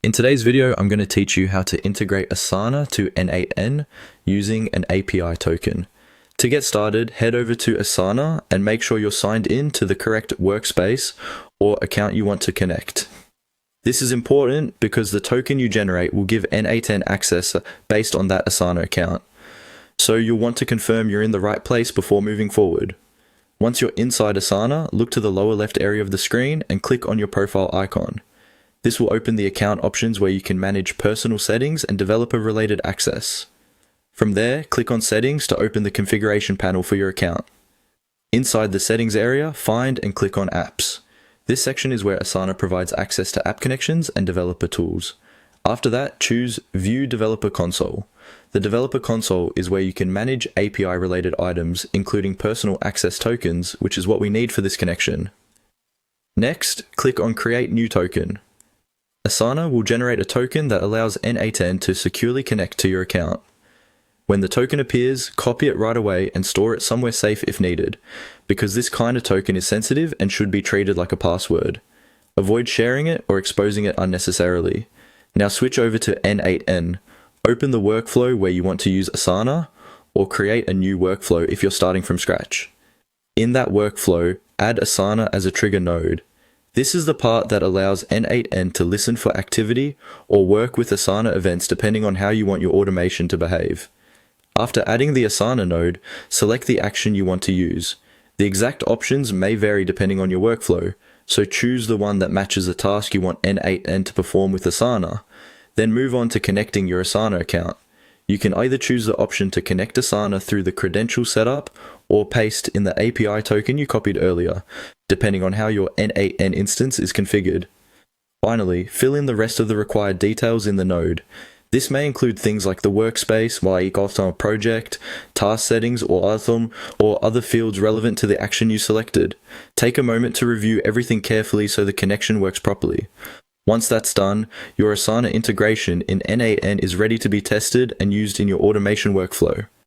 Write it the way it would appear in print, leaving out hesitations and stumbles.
In today's video, I'm going to teach you how to integrate Asana to n8n using an API token. To get started, head over to Asana and make sure you're signed in to the correct workspace or account you want to connect. This is important because the token you generate will give n8n access based on that Asana account. So you'll want to confirm you're in the right place before moving forward. Once you're inside Asana, look to the lower left area of the screen and click on your profile icon. This will open the account options where you can manage personal settings and developer-related access. From there, click on Settings to open the configuration panel for your account. Inside the Settings area, find and click on Apps. This section is where Asana provides access to app connections and developer tools. After that, choose View Developer Console. The Developer Console is where you can manage API-related items, including personal access tokens, which is what we need for this connection. Next, click on Create New Token. Asana will generate a token that allows n8n to securely connect to your account. When the token appears, copy it right away and store it somewhere safe if needed, because this kind of token is sensitive and should be treated like a password. Avoid sharing it or exposing it unnecessarily. Now switch over to n8n. Open the workflow where you want to use Asana, or create a new workflow if you're starting from scratch. In that workflow, add Asana as a trigger node. This is the part that allows n8n to listen for activity or work with Asana events depending on how you want your automation to behave. After adding the Asana node, select the action you want to use. The exact options may vary depending on your workflow, so choose the one that matches the task you want n8n to perform with Asana. Then move on to connecting your Asana account. You can either choose the option to connect Asana through the credential setup or paste in the API token you copied earlier, depending on how your n8n instance is configured. Finally, fill in the rest of the required details in the node. This may include things like the workspace, while a project, task settings, or other fields relevant to the action you selected. Take a moment to review everything carefully so the connection works properly. Once that's done, your Asana integration in n8n is ready to be tested and used in your automation workflow.